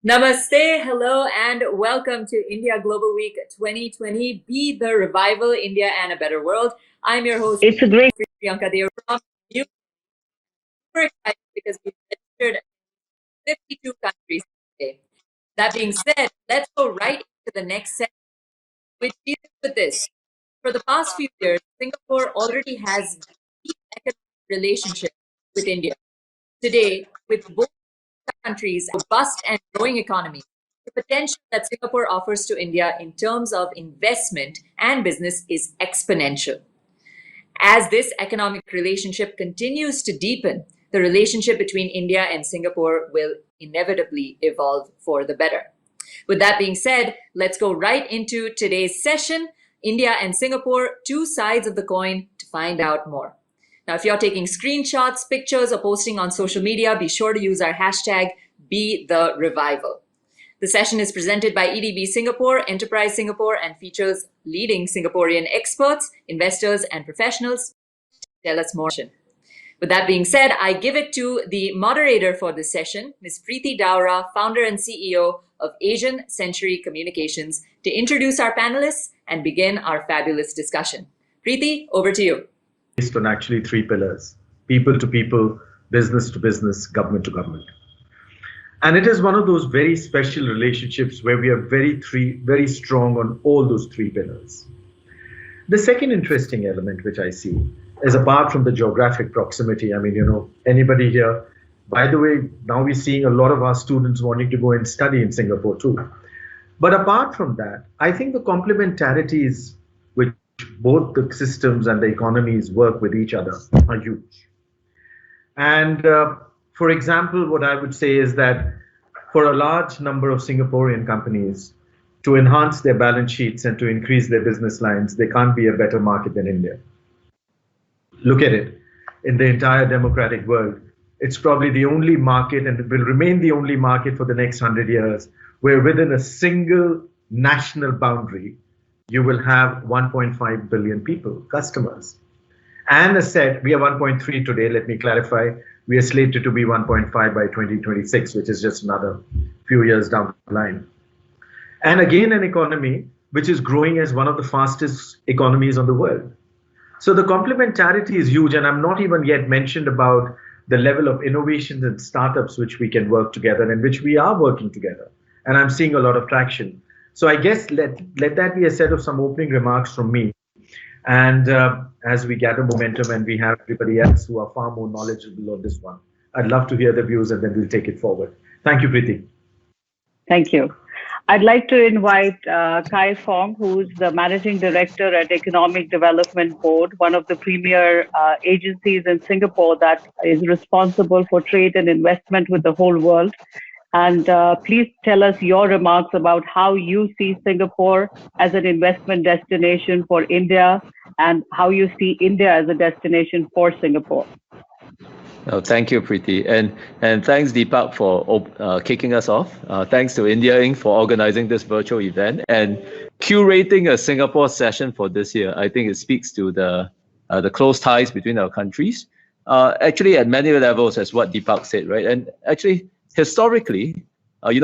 Namaste, hello, and welcome to India Global Week 2020, Be the Revival, India and a Better World. I'm your host, It's a great Priyanka Deo from New. Super excited because we've registered 52 countries today. That being said, let's go right into the next section, which deals with this. For the past few years, Singapore already has deep economic relationship with India. Today, with both countries, robust and growing economy, the potential that Singapore offers to India in terms of investment and business is exponential. As this economic relationship continues to deepen, the relationship between India and Singapore will inevitably evolve for the better. With that being said, let's go right into today's session, India and Singapore, two sides of the coin, to find out more. Now, if you're taking screenshots, pictures, or posting on social media, be sure to use our hashtag #BeTheRevival. The session is presented by EDB Singapore, Enterprise Singapore, and features leading Singaporean experts, investors, and professionals. Tell us more. With that being said, I give it to the moderator for this session, Ms. Preeti Dawra, founder and CEO of Asian Century Communications, to introduce our panelists and begin our fabulous discussion. Preeti, over to you. Based on actually three pillars: people to people, business to business, government to government. And it is one of those very special relationships where we are very strong on all those three pillars. The second interesting element which I see is, apart from the geographic proximity, anybody here, by the way, now we're seeing a lot of our students wanting to go and study in Singapore too. But apart from that, I think the complementarities which both the systems and the economies work with each other are huge. And for example, what I would say is that for a large number of Singaporean companies to enhance their balance sheets and to increase their business lines, there can't be a better market than India. Look at it. In the entire democratic world, it's probably the only market, and it will remain the only market for the next 100 years, where within a single national boundary, you will have 1.5 billion people, customers. And as said, we are 1.3 today. Let me clarify. We are slated to be 1.5 by 2026, which is just another few years down the line. And again, an economy which is growing as one of the fastest economies on the world. So the complementarity is huge. And I'm not even yet mentioned about the level of innovations and startups which we can work together and which we are working together. And I'm seeing a lot of traction. So I guess let that be a set of some opening remarks from me. And as we gather momentum and we have everybody else who are far more knowledgeable on this one, I'd love to hear the views and then we'll take it forward. Thank you, Preeti. Thank you. I'd like to invite Fong, who's the Managing Director at Economic Development Board, one of the premier agencies in Singapore that is responsible for trade and investment with the whole world. And please tell us your remarks about how you see Singapore as an investment destination for India and how you see India as a destination for Singapore. Oh, thank you, Preeti. And thanks, Deepak, for kicking us off. Thanks to India Inc. for organizing this virtual event and curating a Singapore session for this year. I think it speaks to the close ties between our countries. Actually, at many levels, as what Deepak said, right? And actually, historically,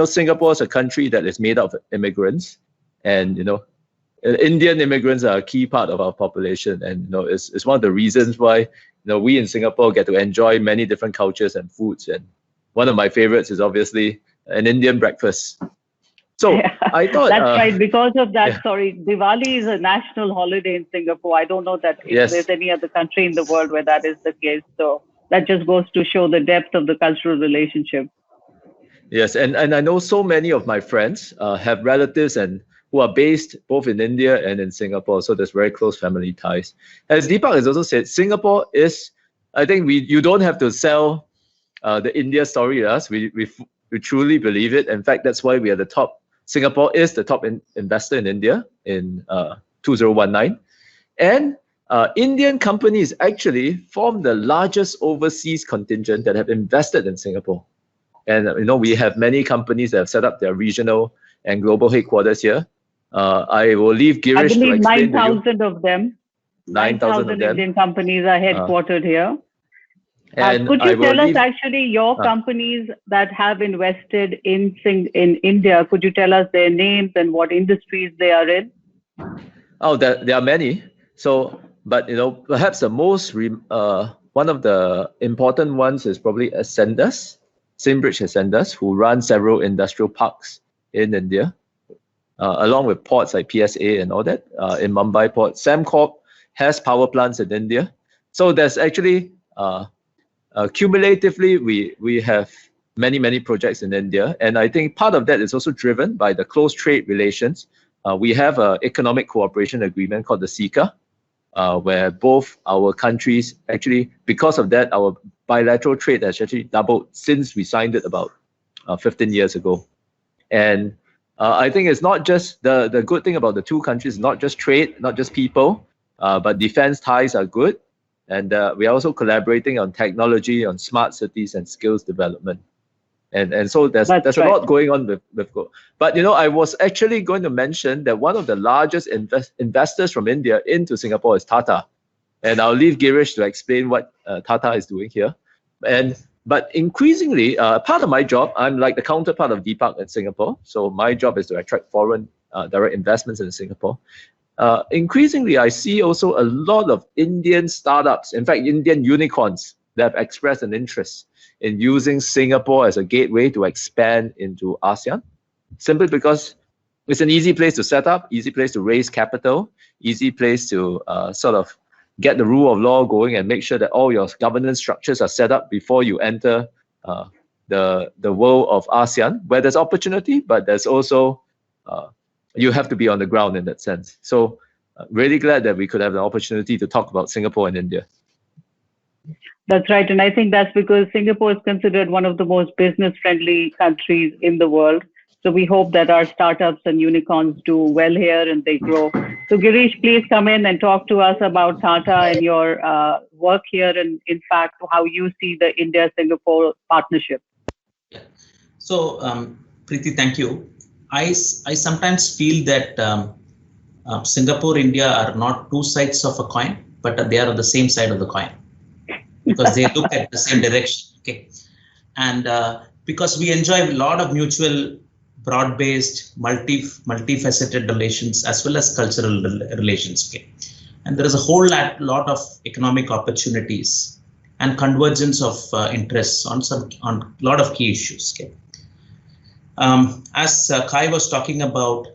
Singapore is a country that is made up of immigrants, and Indian immigrants are a key part of our population, and it's one of the reasons why we in Singapore get to enjoy many different cultures and foods. And one of my favorites is obviously an Indian breakfast. So yeah, I thought that's right. Because of that, yeah. Sorry, Diwali is a national holiday in Singapore. I don't know that if there's any other country in the world where that is the case. So that just goes to show the depth of the cultural relationship. Yes, and I know so many of my friends have relatives and who are based both in India and in Singapore, so there's very close family ties. As Deepak has also said, Singapore is, I think you don't have to sell the India story to us. We truly believe it. In fact, that's why we are the top. Singapore is the top investor in India in 2019. And Indian companies actually form the largest overseas contingent that have invested in Singapore. And we have many companies that have set up their regional and global headquarters here. I will leave Girish to explain. I believe 9,000 of them. 9,000 Indian companies are headquartered here. And Could I you will tell us leave. actually your companies that have invested in India? Could you tell us their names and what industries they are in? Oh, there are many. So, but perhaps the most one of the important ones is probably Ascendas, Simbridge Ascendas, who run several industrial parks in India, along with ports like PSA and all that in Mumbai port. Samcorp has power plants in India. So there's actually cumulatively we have many projects in India, and I think part of that is also driven by the close trade relations. We have an economic cooperation agreement called the SECA, where both our countries actually, because of that, our bilateral trade has actually doubled since we signed it about 15 years ago. And I think it's not just the good thing about the two countries, not just trade, not just people, but defense ties are good. And we are also collaborating on technology, on smart cities and skills development. And so there's a lot going on with Go. But I was actually going to mention that one of the largest investors from India into Singapore is Tata. And I'll leave Girish to explain what Tata is doing here. But increasingly, part of my job, I'm like the counterpart of Deepak in Singapore. So my job is to attract foreign direct investments in Singapore. Increasingly, I see also a lot of Indian startups, in fact, Indian unicorns that have expressed an interest in using Singapore as a gateway to expand into ASEAN, simply because it's an easy place to set up, easy place to raise capital, easy place to sort of get the rule of law going and make sure that all your governance structures are set up before you enter the world of ASEAN, where there's opportunity, but there's also you have to be on the ground in that sense. So really glad that we could have the opportunity to talk about Singapore and India. That's right. And I think that's because Singapore is considered one of the most business-friendly countries in the world. So we hope that our startups and unicorns do well here and they grow. So Girish, please come in and talk to us about Tata and your work here and, in fact, how you see the India-Singapore partnership. So, Preeti, thank you. I sometimes feel that Singapore, India are not two sides of a coin, but they are on the same side of the coin because they look at the same direction. Okay, and because we enjoy a lot of mutual, broad-based, multifaceted relations as well as cultural relations. Okay, and there is a whole lot of economic opportunities and convergence of interests on a lot of key issues. Okay. As Kai was talking about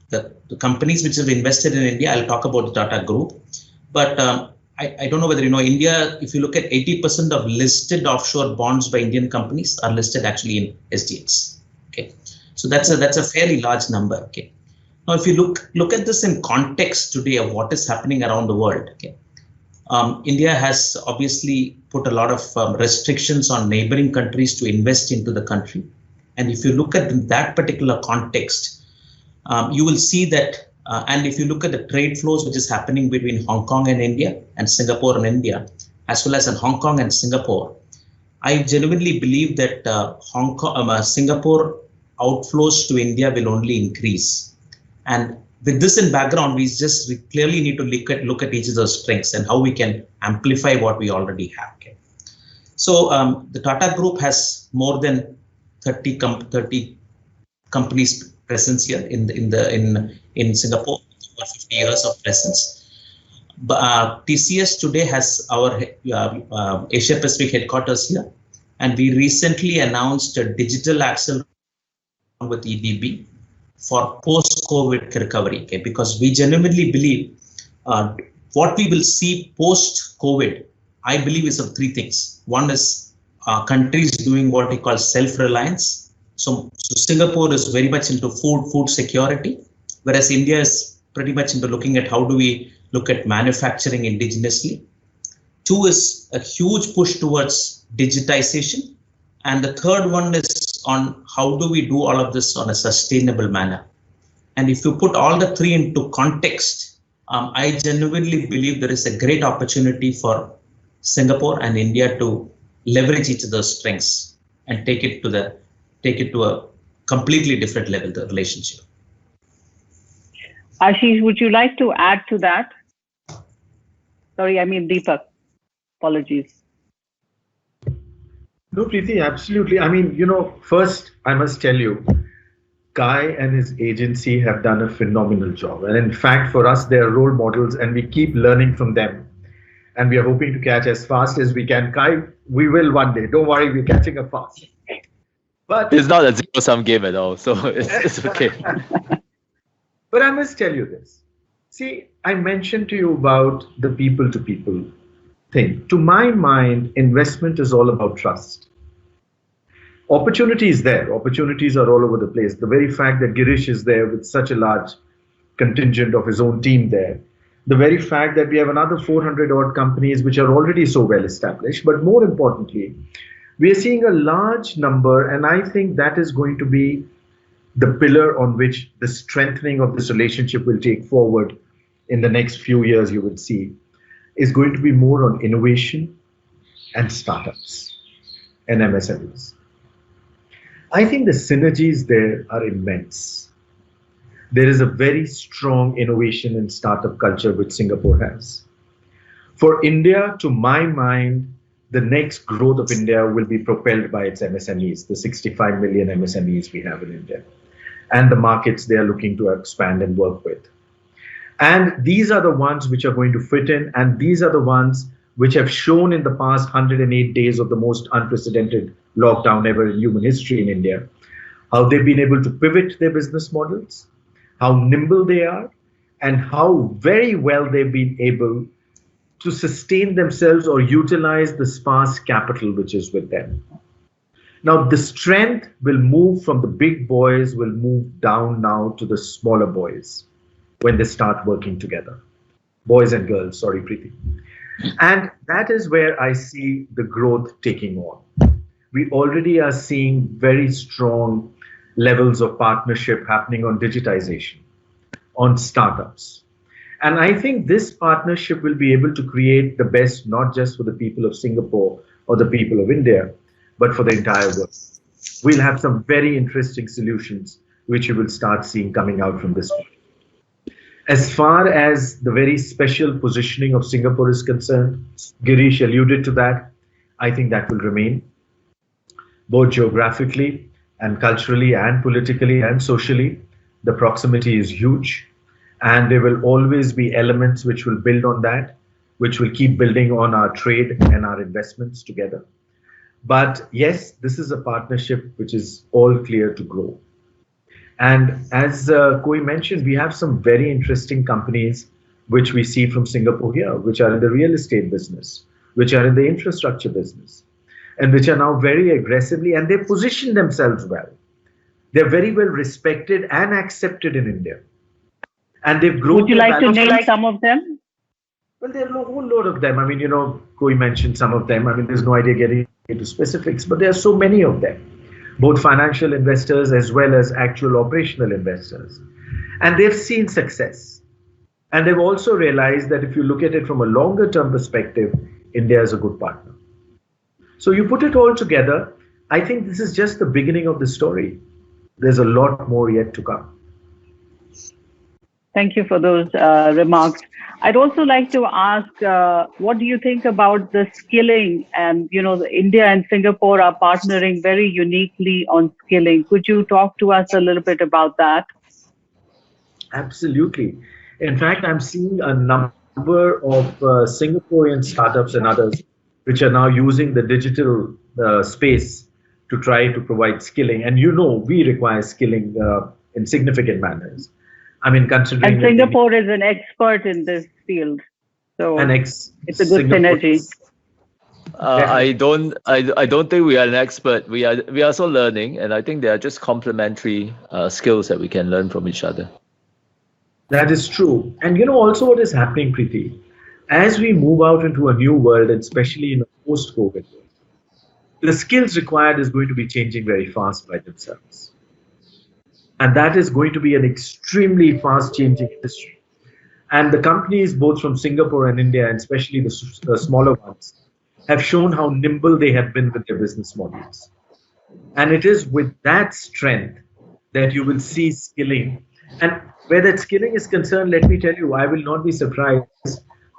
the companies which have invested in India, I'll talk about the Tata Group. But I don't know whether you know India, if you look at 80% of listed offshore bonds by Indian companies are listed actually in SGX. Okay, so that's a fairly large number. Okay, now if you look at this in context today of what is happening around the world. Okay, India has obviously put a lot of restrictions on neighboring countries to invest into the country. And if you look at that particular context, you will see that, and if you look at the trade flows which is happening between Hong Kong and India and Singapore and India, as well as in Hong Kong and Singapore, I genuinely believe that Singapore outflows to India will only increase. And with this in background, we clearly need to look at each of those strengths and how we can amplify what we already have. Okay. So the Tata Group has more than 30 companies presence here in Singapore, over 50 years of presence. TCS today has our Asia Pacific headquarters here, and we recently announced a digital acceleration with EDB for post-COVID recovery. Okay, because we genuinely believe what we will see post-COVID, I believe, is of three things. One is countries doing what we call self-reliance. So Singapore is very much into food security, whereas India is pretty much into looking at how do we look at manufacturing indigenously. Two is a huge push towards digitization. And the third one is on how do we do all of this on a sustainable manner. And if you put all the three into context, I genuinely believe there is a great opportunity for Singapore and India to leverage each of those strengths and take it to a completely different level, the relationship. Ashish, would you like to add to that? Sorry, I mean Deepak. Apologies. No, Preeti, absolutely. I mean, first I must tell you, Kai and his agency have done a phenomenal job. And in fact, for us, they are role models and we keep learning from them. And we are hoping to catch as fast as we can. Kai, we will one day. Don't worry, we're catching up fast. But It's not a zero-sum game at all, so it's okay. But I must tell you this. See, I mentioned to you about the people to people thing. To my mind, investment is all about trust. Opportunity is there. Opportunities are all over the place. The very fact that Girish is there with such a large contingent of his own team there, the very fact that we have another 400 odd companies which are already so well established, but more importantly, we are seeing a large number, and I think that is going to be the pillar on which the strengthening of this relationship will take forward in the next few years, you will see, is going to be more on innovation and startups and MSMEs. I think the synergies there are immense. There is a very strong innovation and startup culture which Singapore has. For India, to my mind, the next growth of India will be propelled by its MSMEs, the 65 million MSMEs we have in India, and the markets they are looking to expand and work with. And these are the ones which are going to fit in, and these are the ones which have shown in the past 108 days of the most unprecedented lockdown ever in human history in India, how they've been able to pivot their business models, how nimble they are, and how very well they've been able to sustain themselves or utilize the sparse capital which is with them. Now, the strength will move from the big boys, will move down now to the smaller boys when they start working together. Boys and girls, sorry, Preeti. And that is where I see the growth taking on. We already are seeing very strong levels of partnership happening on digitization, on startups. And I think this partnership will be able to create the best, not just for the people of Singapore or the people of India, but for the entire world. We'll have some very interesting solutions which you will start seeing coming out from this one. As far as the very special positioning of Singapore is concerned, Girish alluded to that. I think that will remain, both geographically and culturally and politically and socially. The proximity is huge, and there will always be elements which will build on that, which will keep building on our trade and our investments together. But yes, this is a partnership which is all clear to grow. And as Koi mentioned, we have some very interesting companies which we see from Singapore here, which are in the real estate business, which are in the infrastructure business, and which are now very aggressively, and they position themselves well. They're very well respected and accepted in India. And they've grown. Would you like to name some of them? Well, there are a whole load of them. I mean, Koi mentioned some of them. I mean, there's no idea getting into specifics, but there are so many of them, both financial investors as well as actual operational investors. And they've seen success. And they've also realized that if you look at it from a longer term perspective, India is a good partner. So you put it all together, I think this is just the beginning of the story. There's a lot more yet to come. Thank you for those remarks. I'd also like to ask, what do you think about the skilling? And, India and Singapore are partnering very uniquely on skilling. Could you talk to us a little bit about that? Absolutely. In fact, I'm seeing a number of Singaporean startups and others which are now using the digital space to try to provide skilling. And we require skilling in significant manners. I mean, considering and Singapore is an expert in this field, so it's a good synergy. I don't think we are an expert. We are also learning, and I think they are just complementary skills that we can learn from each other. That is true. And also what is happening, Preeti, as we move out into a new world, and especially in a post-COVID, the skills required is going to be changing very fast by themselves. And that is going to be an extremely fast-changing industry. And the companies, both from Singapore and India, and especially the smaller ones, have shown how nimble they have been with their business models. And it is with that strength that you will see skilling. And where that skilling is concerned, let me tell you, I will not be surprised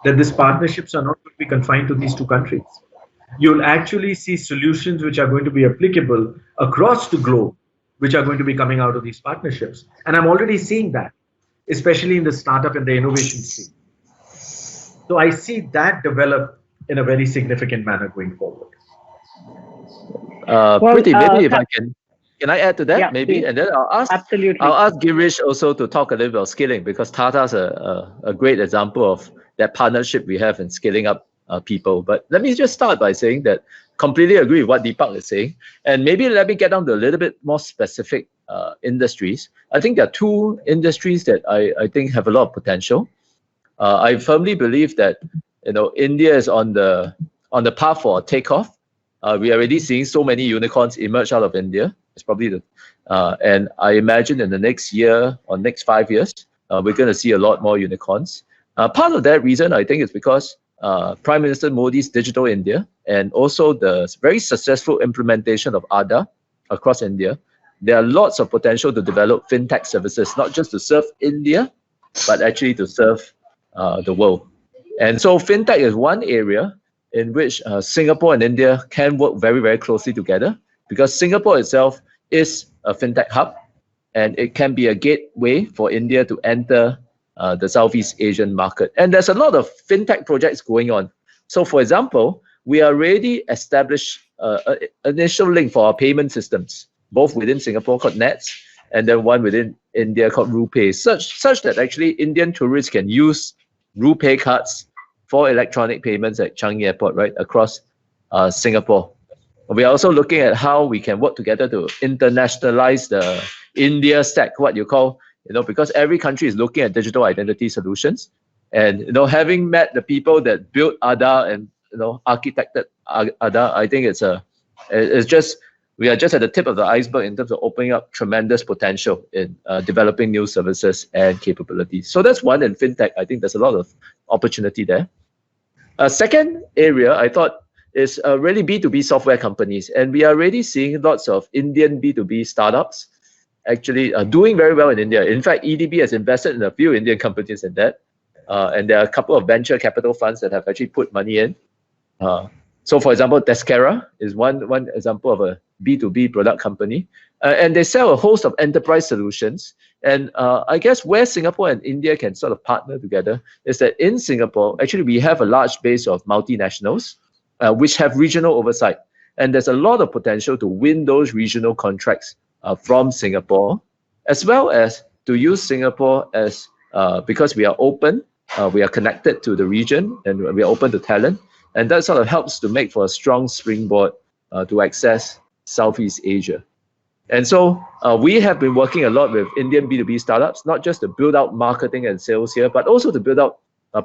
that these partnerships are not going to be confined to these two countries. you'll actually see solutions which are going to be applicable across the globe, which are going to be coming out of these partnerships. And I'm already seeing that, especially in the startup and the innovation stream. So I see that develop in a very significant manner going forward. Preeti, maybe if I can I add to that, yeah, maybe, please. and then Absolutely. I'll ask Girish also to talk a little about scaling, because Tata's a great example of that partnership we have in scaling up people. But let me just start by saying that completely agree with what Deepak is saying, and maybe let me get down to a little bit more specific industries. I think there are two industries that I think have a lot of potential. I firmly believe that India is on the path for a takeoff. We are already seeing so many unicorns emerge out of India. It's probably and I imagine in the next year or next 5 years, we're going to see a lot more unicorns. Part of that reason, I think, is because Prime Minister Modi's Digital India and also the very successful implementation of Aadhaar across India. There are lots of potential to develop fintech services, not just to serve India, but actually to serve the world. And so fintech is one area in which Singapore and India can work very, very closely together, because Singapore itself is a fintech hub, and it can be a gateway for India to enter the Southeast Asian market. And there's a lot of fintech projects going on. So for example, we already established an initial link for our payment systems, both within Singapore called NETS, and then one within India called RuPay, such that actually Indian tourists can use RuPay cards for electronic payments at Changi Airport, right, across Singapore. We are also looking at how we can work together to internationalize the India stack, what you call, because every country is looking at digital identity solutions. And, having met the people that built Aadhaar and, architected Aadhaar, I think we are just at the tip of the iceberg in terms of opening up tremendous potential in developing new services and capabilities. So that's one in fintech. I think there's a lot of opportunity there. Second area I thought is really B2b software companies. And we are already seeing lots of Indian B2B startups actually doing very well in India. In fact, EDB has invested in a few Indian companies in that. And there are a couple of venture capital funds that have actually put money in. So for example, Descara is one example of a B2B product company. And they sell a host of enterprise solutions. And I guess where Singapore and India can sort of partner together is that in Singapore, actually we have a large base of multinationals which have regional oversight. And there's a lot of potential to win those regional contracts from Singapore, as well as to use Singapore as, because we are open, we are connected to the region, and we are open to talent. And that sort of helps to make for a strong springboard to access Southeast Asia. And so we have been working a lot with Indian B2B startups, not just to build out marketing and sales here, but also to build out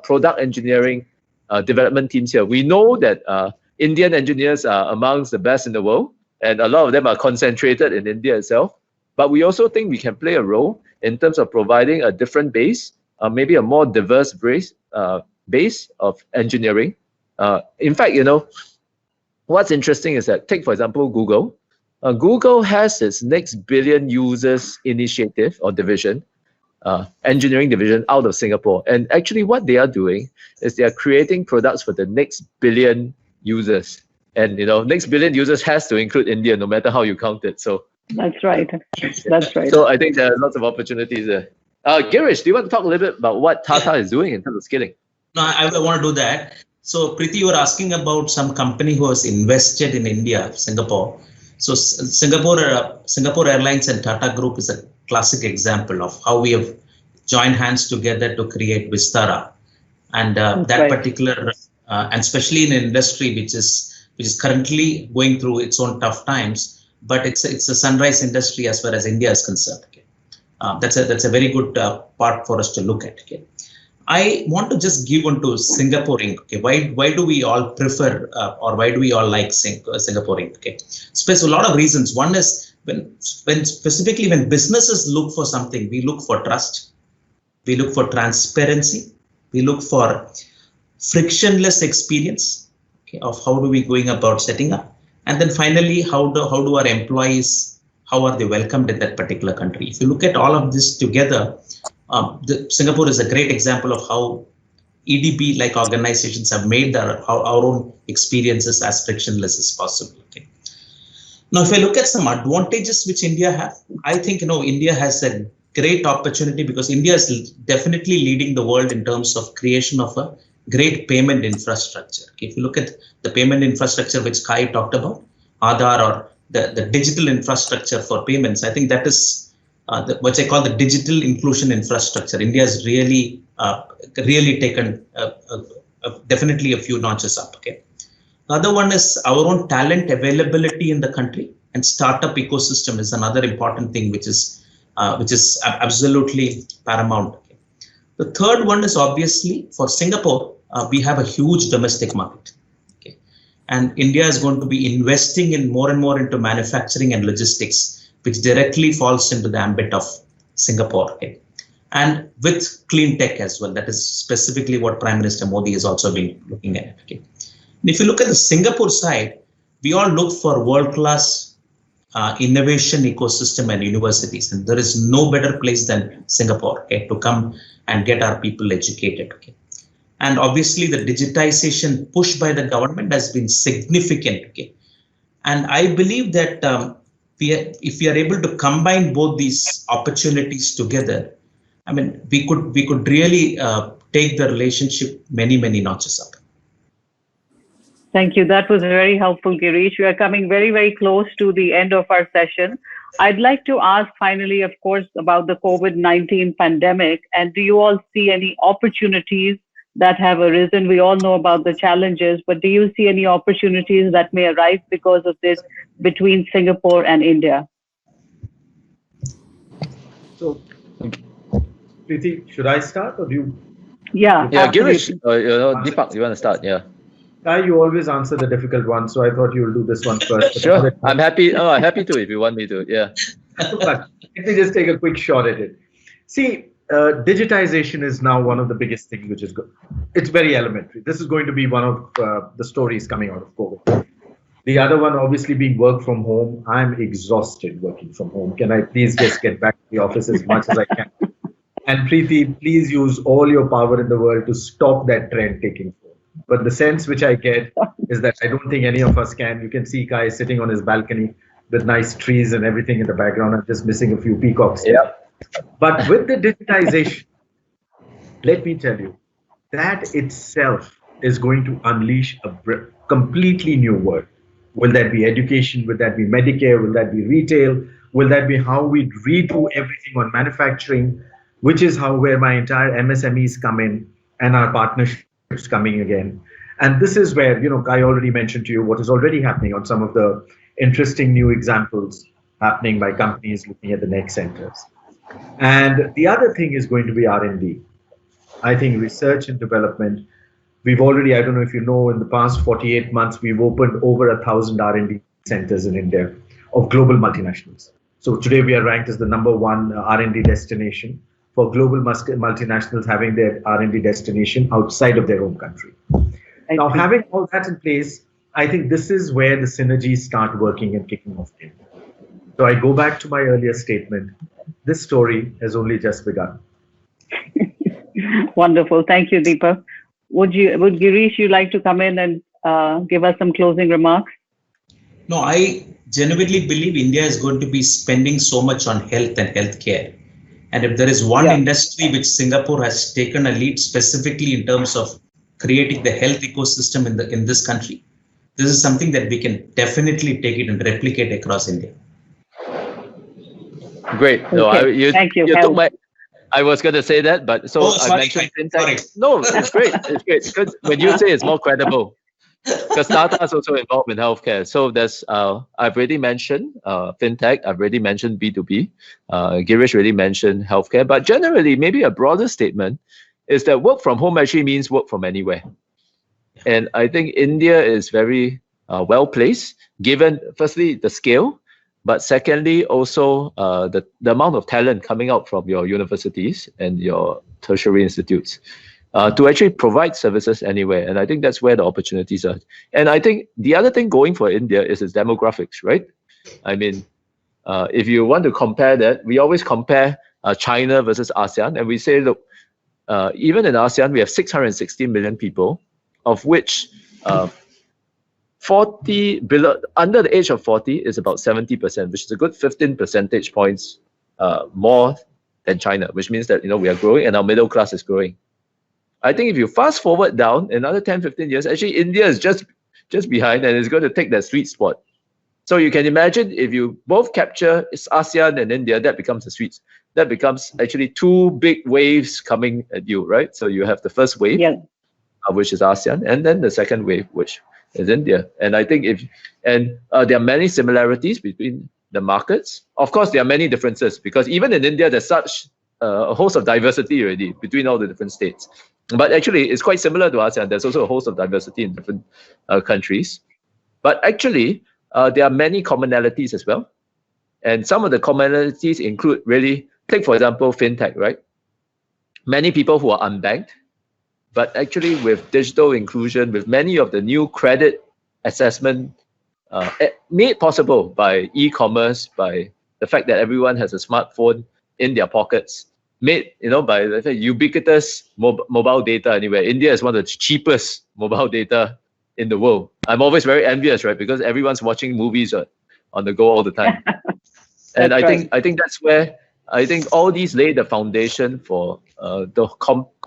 product engineering development teams here. We know that Indian engineers are amongst the best in the world, and a lot of them are concentrated in India itself. But we also think we can play a role in terms of providing a different base, maybe a more diverse base of engineering. In fact, what's interesting is that, take for example, Google. Google has its next billion users initiative or division, engineering division out of Singapore. And actually what they are doing is they are creating products for the next billion users. And, next billion users has to include India, no matter how you count it. So that's right. That's right. So I think there are lots of opportunities there. Girish, do you want to talk a little bit about what Tata is doing in terms of scaling? No, I want to do that. So Preeti, you were asking about some company who has invested in India, Singapore. So Singapore Airlines and Tata Group is a classic example of how we have joined hands together to create Vistara. And that particular, and especially in an industry which is currently going through its own tough times, but it's a sunrise industry as far as India is concerned. Okay? That's a very good part for us to look at. Okay? I want to just give on to Singapore Inc. Okay, why do we all prefer or why do we all like Singapore Inc. Okay, a lot of reasons. One is when specifically when businesses look for something, we look for trust, we look for transparency, we look for frictionless experience, okay, of how do we going about setting up, and then finally how do our employees, how are they welcomed in that particular country. If you look at all of this together, Singapore is a great example of how EDB-like organizations have made our own experiences as frictionless as possible. Okay. Now, if I look at some advantages which India have, I think India has a great opportunity because India is definitely leading the world in terms of creation of a great payment infrastructure. Okay. If you look at the payment infrastructure which Kai talked about, Aadhaar or the digital infrastructure for payments, I think that is what I call the digital inclusion infrastructure. India has really taken definitely a few notches up. Okay. The other one is our own talent availability in the country, and startup ecosystem is another important thing which is absolutely paramount. Okay. The third one is obviously for Singapore, we have a huge domestic market. Okay. And India is going to be investing in more and more into manufacturing and logistics, which directly falls into the ambit of Singapore. Okay. And with clean tech as well, that is specifically what Prime Minister Modi has also been looking at. Okay. And if you look at the Singapore side, we all look for world-class innovation ecosystem and universities, and there is no better place than Singapore, okay, to come and get our people educated. Okay. And obviously, the digitization push by the government has been significant. Okay. And I believe that if we are able to combine both these opportunities together, I mean, we could really take the relationship many notches up. Thank you. That was very helpful, Girish. We are coming very, very close to the end of our session. I'd like to ask finally, of course, about the COVID-19 pandemic. And do you all see any opportunities that have arisen? We all know about the challenges, but do you see any opportunities that may arise because of this between Singapore and India? So, Preeti, should I start or do you? Yeah, Girish, Deepak, you want to start? Yeah. You always answer the difficult one, so I thought you'll do this one first. Sure, I'm happy. Oh, I'm happy to if you want me to. Yeah. But let me just take a quick shot at it. See, digitization is now one of the biggest things which is good. It's very elementary. This is going to be one of the stories coming out of COVID. The other one, obviously, being work from home. I'm exhausted working from home. Can I please just get back to the office as much as I can? And Preeti, please use all your power in the world to stop that trend taking form. But the sense which I get is that I don't think any of us can. You can see Kai sitting on his balcony with nice trees and everything in the background. I'm just missing a few peacocks. Yeah. But with the digitization, let me tell you, that itself is going to unleash a completely new world. Will that be education? Will that be Medicare? Will that be retail? Will that be how we redo everything on manufacturing, which is where my entire MSMEs come in and our partnerships coming again. And this is where, I already mentioned to you what is already happening on some of the interesting new examples happening by companies looking at the next centers. And the other thing is going to be R&D. I think research and development. We've already, I don't know if you know, in the past 48 months, we've opened over 1,000 R&D centers in India of global multinationals. So today we are ranked as the #1 R&D destination for global multinationals having their R&D destination outside of their own country. Now, having all that in place, I think this is where the synergies start working and kicking off in. So I go back to my earlier statement. This story has only just begun. Wonderful. Thank you, Deepak. Would Girish, you like to come in and give us some closing remarks? No, I genuinely believe India is going to be spending so much on health and healthcare. And if there is one industry which Singapore has taken a lead specifically in terms of creating the health ecosystem in this country, this is something that we can definitely take it and replicate across India. Great. No, okay. Thank you. You took my. I was going to say that, but I mentioned fintech. No, it's great. It's great because when you say it's more credible, because Tata is also involved in healthcare. So there's I've already mentioned fintech. I've already mentioned B2B. Girish already mentioned healthcare. But generally, maybe a broader statement is that work from home actually means work from anywhere. And I think India is very well placed, given firstly the scale, but secondly also the amount of talent coming out from your universities and your tertiary institutes. To actually provide services anywhere. And I think that's where the opportunities are. And I think the other thing going for India is its demographics, right? I mean, if you want to compare that, we always compare China versus ASEAN. And we say, look, even in ASEAN, we have 660 million people, of which 40 below, under the age of 40 is about 70%, which is a good 15 percentage points more than China, which means that we are growing and our middle class is growing. I think if you fast forward down another 10, 15 years, actually India is just behind and is going to take that sweet spot. So you can imagine if you both capture ASEAN and India, that becomes that becomes actually two big waves coming at you, right? So you have the first wave, which is ASEAN, and then the second wave, which is India. And I think there are many similarities between the markets. Of course, there are many differences because even in India, there's such a host of diversity already between all the different states. But actually, it's quite similar to ASEAN. There's also a host of diversity in different countries. But actually, there are many commonalities as well. And some of the commonalities include really, take for example, fintech, right? Many people who are unbanked, but actually with digital inclusion, with many of the new credit assessment made possible by e-commerce, by the fact that everyone has a smartphone in their pockets, made by the ubiquitous mobile data anywhere. India is one of the cheapest mobile data in the world. I'm always very envious, right? Because everyone's watching movies on the go all the time. And I think that's where I think all these lay the foundation for the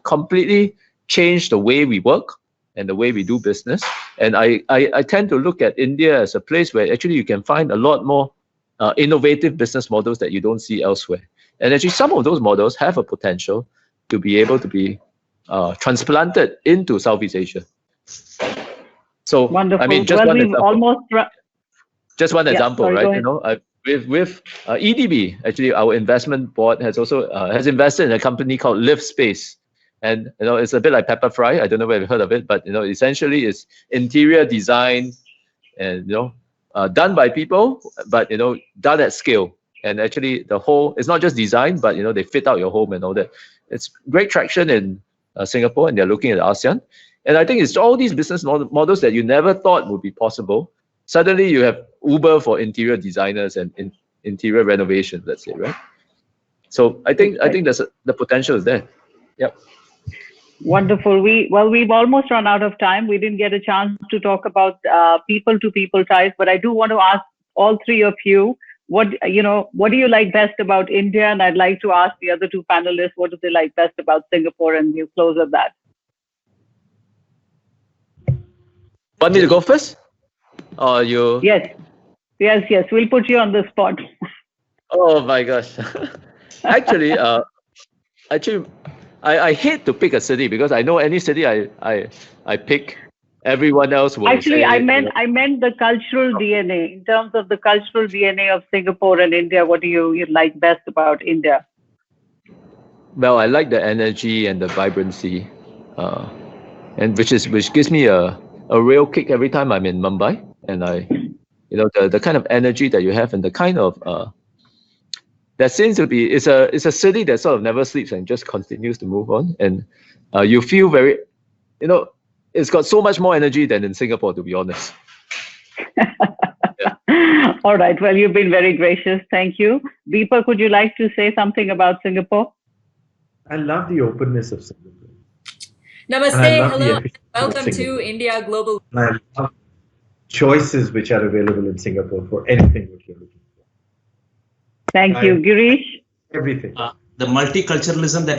completely change the way we work and the way we do business. And I tend to look at India as a place where actually you can find a lot more innovative business models that you don't see elsewhere. And actually some of those models have a potential to be able to be transplanted into Southeast Asia. So, wonderful. I mean, just one example. Just one example, sorry, right? With EDB, actually, our investment board has also has invested in a company called Live Space, and it's a bit like Pepper Fry. I don't know whether you've heard of it, but essentially, it's interior design, and done by people, but done at scale. And actually, the whole it's not just design, but they fit out your home and all that. It's great traction in Singapore, and they're looking at ASEAN. And I think it's all these business models that you never thought would be possible. Suddenly you have Uber for interior designers and interior renovation, let's say, right? So I think there's the potential is there. Yep. Wonderful. We've almost run out of time. We didn't get a chance to talk about people-to-people ties, but I do want to ask all three of you, what do you like best about India? And I'd like to ask the other two panelists, what do they like best about Singapore? And we'll close with that. Want me to go first? Or you? Yes. We'll put you on the spot. Oh my gosh. Actually, I hate to pick a city because I know any city I pick, everyone else will Actually, say, I meant the cultural DNA. In terms of the cultural DNA of Singapore and India, what do you like best about India? Well, I like the energy and the vibrancy, and which gives me a real kick every time I'm in Mumbai, and the kind of energy that you have and the kind of that seems to be it's a city that sort of never sleeps and just continues to move on, and you feel very it's got so much more energy than in Singapore, to be honest. Yeah. All right, well, you've been very gracious, thank you. Deepak, would you like to say something about Singapore? I love the openness of Singapore. Namaste, hello, welcome to India Global. I love choices which are available in Singapore for anything that you're looking for. Thank you. Girish? Everything. The multiculturalism that